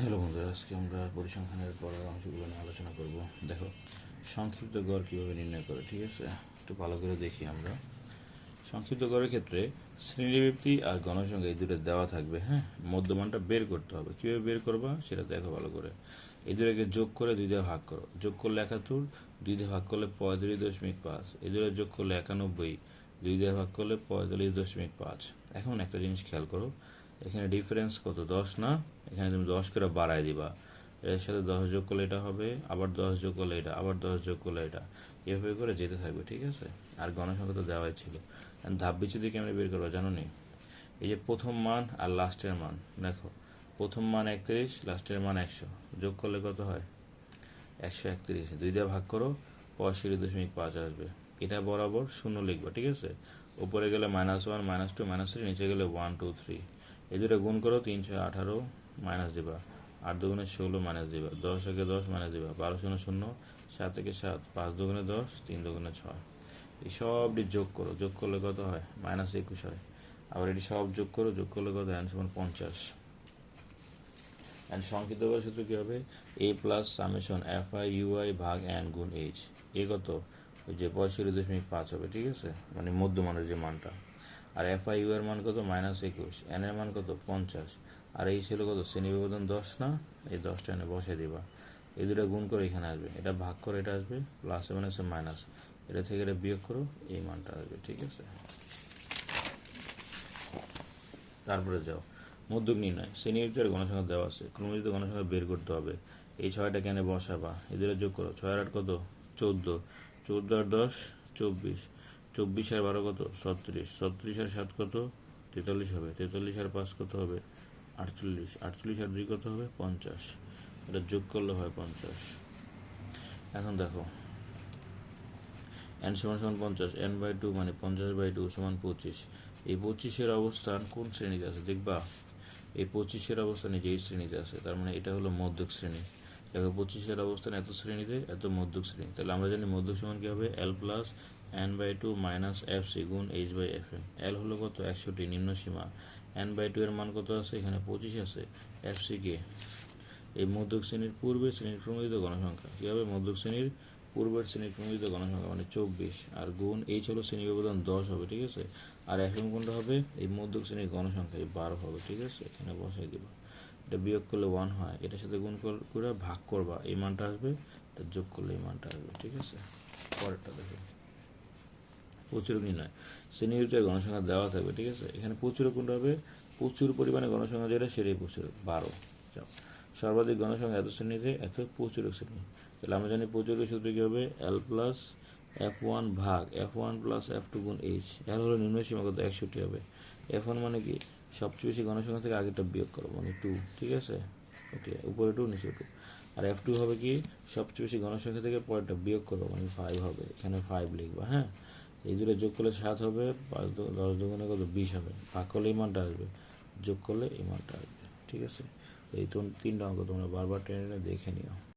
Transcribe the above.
Hello বন্ধুরা, আজকে আমরা পরিসংখ্যানের পরের অংশগুলো নিয়ে আলোচনা করব। দেখো, সংক্ষিপ্ত গড় কীভাবে নির্ণয় করে, ঠিক আছে? একটু ভালো করে দেখি আমরা। সংক্ষিপ্ত গড়ের ক্ষেত্রে শ্রেণীবৃত্তি আর গণসংখ্যা এই দুটো দেওয়া থাকবে। হ্যাঁ, মধ্যমানটা বের করতে হবে। কীভাবে বের করবা সেটা দেখো ভালো করে। এই দুটোকে যোগ করে 2 দিয়ে ভাগ করো। যোগ করলে 71, 2 দিয়ে ভাগ করলে 35.5। এই দুটো যোগ করলে 91, 2 দিয়ে ভাগ করলে 45.5। এখন একটা জিনিস খেয়াল করো, এখানে ডিফারেন্স কত? 10 না? এখানে তুমি 10 করে বাড়ায় দিবা। এর সাথে 10 যোগ করলে এটা হবে, আবার 10 যোগ করলে এটা, আবার 10 যোগ করলে এটা, এভাবে করে যেতে থাকবে, ঠিক আছে? আর গণসংখ্যা তো দেওয়াই ছিল। ধাপ বিচ্ছুতি কেমন বের করবো জানো নি? এই যে প্রথম মান আর লাস্টের মান, দেখো প্রথম মান 31, লাস্টের মান 100, যোগ করলে কত হয়? 131। 2 দিয়ে ভাগ করো, 65.5 আসবে। এটা বরাবর শূন্য লিখবা, ঠিক আছে? উপরে গেলে -1, -2, -3, নিচে গেলে 1, 2, 3। এই দুটো গুণ করো, 3, 6, 18, মাইনাস দিবা। 8 দুগুণে 16 মাইনাস দিবা। 10 একে 10 মাইনাস দিবা। 12 শূন্য 0, 7 একে 7, 5 দুগুণে 10, 3 দুগুণে 6। এই সবটি যোগ করো, যোগ করলে কত হয়? -21 হয়। আবার এটি সব যোগ করো, যোগ করলে কত? অ্যান্সার 50। সংক্ষিপ্ত করার সূত্র কী হবে? a প্লাস সামেশন FI/UI ভাগ n গুণ h। এ কত? ওই যে 65.5 হবে, ঠিক আছে? মানে মধ্যমানের যে মানটা। আর FI/U এর মান কত? -21। n এর মান কত? 50। আর এই ছিল কত? শ্রেণী ব্যবধান 10 না? এই 10টা এনে বসে দিবা। এই দুটো গুণ করে এখানে আসবে, এটা ভাগ করে এটা আসবে, প্লাস এবং আছে মাইনাস, এটা থেকে এটা বিয়োগ করো, এই মানটা আসবে, ঠিক আছে? তারপরে যাও মধ্যক নির্ণয়। শ্রেণীর গণসংখ্যা দেওয়া আছে, ক্রমযুক্ত গণসংখ্যা বের করতে হবে। এই 6টা কেন বসাবা, এদের যোগ করো। 6 আর 8 কত? 14, 14 আর 10 24, 24 আর 12 কত? 36, 36 আর 7 কত? 43 হবে। 43 আর 5 কত হবে? 48, 48 আর 2 কত হবে? 50। এটা যোগ করলে হয় 50। এখন দেখো n সমান 50, n/2 মানে 50/2 সমান 25। এই 25-এর অবস্থান কোন শ্রেণীতে আছে দেখবা? এই 25-এর অবস্থান এই যে এই শ্রেণীতে আছে, তার মানে এটা হলো মধ্যক শ্রেণী। দেখো 25-এর অবস্থান এত শ্রেণীতে, এত মধ্যক শ্রেণী। তাহলে আমরা জানি মধ্যক সমান কী হবে? l plus n/2 minus fc গুণ h/fm। l হলো কত? 100টি নিম্ন সীমা। n/2 এর মান কত আছে? এখানে 25 আছে। fc কে এই মধ্যক শ্রেণীর পূর্বের শ্রেণীর ক্রমযুক্ত গণসংখ্যা। কী হবে? মধ্যক শ্রেণীর পূর্বের শ্রেণীর ক্রমযুক্ত গণসংখ্যা মানে 24, আর গুণ এইচ হলো শ্রেণী ব্যবধান 10 হবে, ঠিক আছে? আর এফএম কোনটা হবে? এই মধ্যক শ্রেণীর গণসংখ্যা, এই 12 হবে, ঠিক আছে? এখানে বসাই দিবা। এটা বিয়োগ করলে 1 হয়, এটার সাথে গুণ করে ভাগ করবা, এই মানটা আসবে। এটা যোগ করলে এই মানটা আসবে, ঠিক আছে? পরেরটা দেখো, প্রচুরক নির্ণয়। শ্রেণীর গণসংখ্যা দেওয়া থাকবে, ঠিক আছে? এখানে প্রচুরক কোনটা হবে? প্রচুর পরিমাণে গণসংখ্যা যেটা সেটাই প্রচুরক, 12। যাও, সর্বাধিক গণসংখ্যা এত শ্রেণীতে, এত প্রচুরক শ্রেণী। তাহলে আমরা জানি প্রচুরকের সূত্র কী হবে? l প্লাস f1 ভাগ f1 প্লাস f2 গুণ h। l হলো নিম্ন সীমা কত? 61 হবে। f1 মানে কি? সবচেয়ে বেশি গণসংখ্যা থেকে আগেরটা বিয়োগ করো, মানে 2, ঠিক আছে? ওকে, উপরে 2 নিচে 2। আর f2 হবে কি? সবচেয়ে বেশি গণসংখ্যা থেকে পরেরটা বিয়োগ করো, মানে 5 হবে। এখানে 5 লিখবা। হ্যাঁ, এই দুটো যোগ করলে 7 হবে, 5 10 দুগুণে কত? 20 হবে। ভাগ করলে এই মানটা আসবে, যোগ করলে এই মানটা আসবে, ঠিক আছে? এই 3টা অঙ্ক তোমরা বারবার টেনে দেখে নিও।